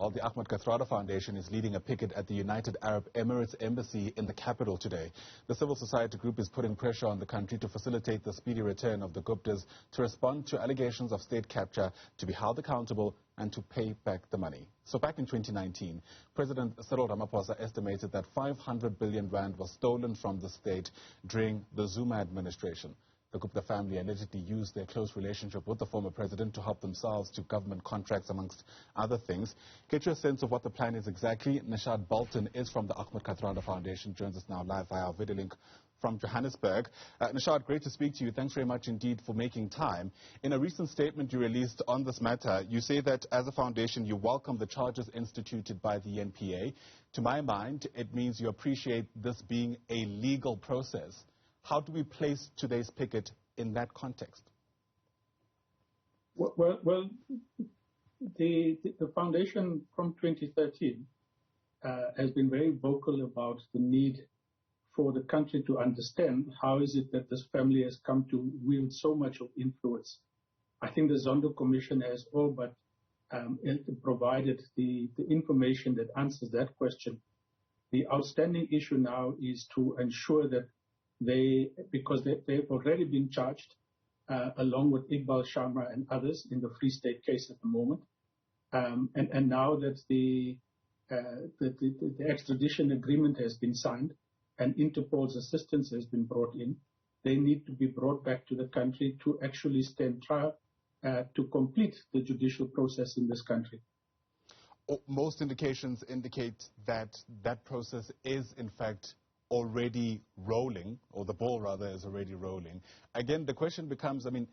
Well, the Ahmed Kathrada Foundation is leading a picket at the United Arab Emirates embassy in the capital today. The civil society group is putting pressure on the country to facilitate the speedy return of the Guptas, to respond to allegations of state capture, to be held accountable and to pay back the money. So back in 2019, President Cyril Ramaphosa estimated that 500 billion rand was stolen from the state during the Zuma administration. The Gupta family allegedly used their close relationship with the former president to help themselves to government contracts, amongst other things. Get your sense of what the plan is exactly. Neeshan Balton is from the Ahmed Kathrada Foundation, joins us now live via our video link from Johannesburg. Neeshan, great to speak to you. Thanks very much indeed for making time. In a recent statement you released on this matter, you say that as a foundation you welcome the charges instituted by the NPA. To my mind, it means you appreciate this being a legal process. How do we place today's picket in that context? Well, the foundation from 2013 has been very vocal about the need for the country to understand how is it that this family has come to wield so much of influence. I think the Zondo Commission has all but provided the information that answers that question. The outstanding issue now is to ensure that because they've already been charged, along with Iqbal Sharma and others in the Free State case at the moment. And now that the extradition agreement has been signed and Interpol's assistance has been brought in, they need to be brought back to the country to actually stand trial to complete the judicial process in this country. Most indications indicate that that process is, in fact, already rolling, or the ball rather is already rolling. Again, the question becomes, I mean,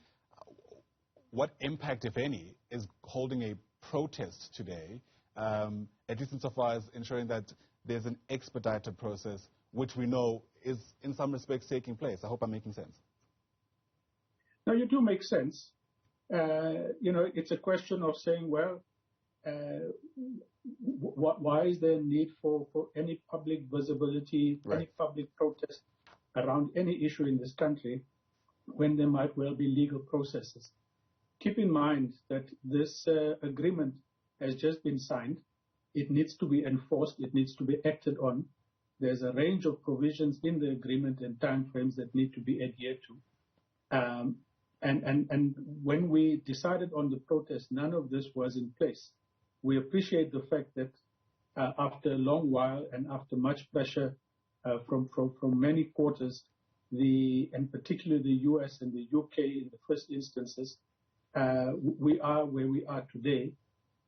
what impact, if any, is holding a protest today, at least insofar as ensuring that there's an expedited process, which we know is in some respects taking place? I hope I'm making sense. No, you do make sense. It's a question of saying, well, why is there a need for any public visibility, right, any public protest around any issue in this country when there might well be legal processes? Keep in mind that this agreement has just been signed. It needs to be enforced. It needs to be acted on. There's a range of provisions in the agreement and timeframes that need to be adhered to. And when we decided on the protest, none of this was in place. We appreciate the fact that after a long while and after much pressure from many quarters, and particularly the US and the UK in the first instances, we are where we are today.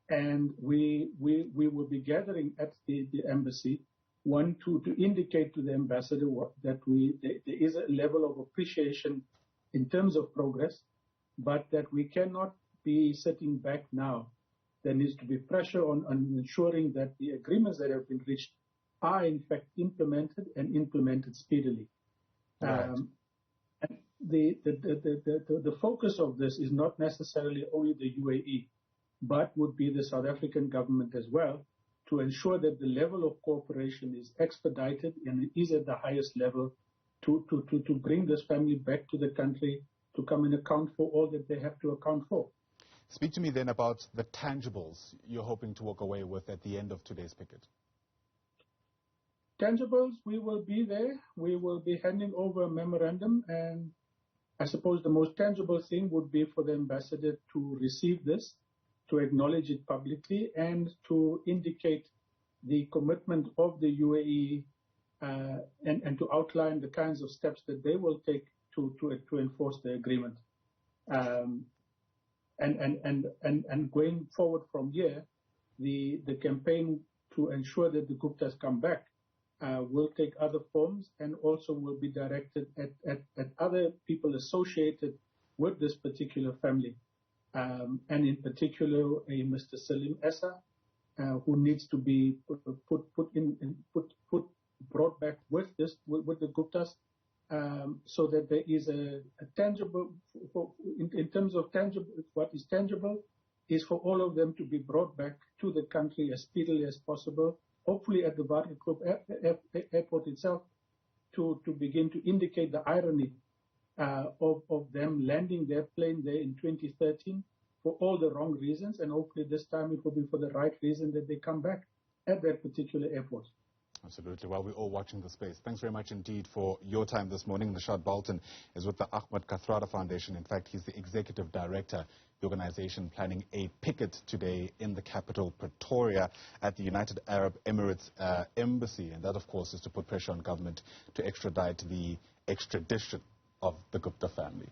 And we will be gathering at the embassy, to indicate to the ambassador that there is a level of appreciation in terms of progress, but that we cannot be sitting back now. There needs to be pressure on ensuring that the agreements that have been reached are in fact implemented and implemented speedily. Right. And the focus of this is not necessarily only the UAE, but would be the South African government as well, to ensure that the level of cooperation is expedited and is at the highest level to bring this family back to the country to come and account for all that they have to account for. Speak to me then about the tangibles you're hoping to walk away with at the end of today's picket. Tangibles, we will be there. We will be handing over a memorandum, and I suppose the most tangible thing would be for the ambassador to receive this, to acknowledge it publicly, and to indicate the commitment of the UAE and to outline the kinds of steps that they will take to enforce the agreement. And going forward from here, the campaign to ensure that the Guptas come back will take other forms and also will be directed at other people associated with this particular family. And in particular, a Mr. Salim Essa, who needs to be brought back with the Guptas, so that there is a tangible, in terms of tangible, what is tangible is for all of them to be brought back to the country as speedily as possible, hopefully at the Waterkloof airport itself, to begin to indicate the irony of them landing their plane there in 2013 for all the wrong reasons, and hopefully this time it will be for the right reason that they come back at that particular airport. Absolutely. Well, we're all watching the space. Thanks very much indeed for your time this morning. Neeshan Balton is with the Ahmed Kathrada Foundation. In fact, he's the executive director, the organization planning a picket today in the capital, Pretoria, at the United Arab Emirates embassy. And that, of course, is to put pressure on government to extradite the extradition of the Gupta family.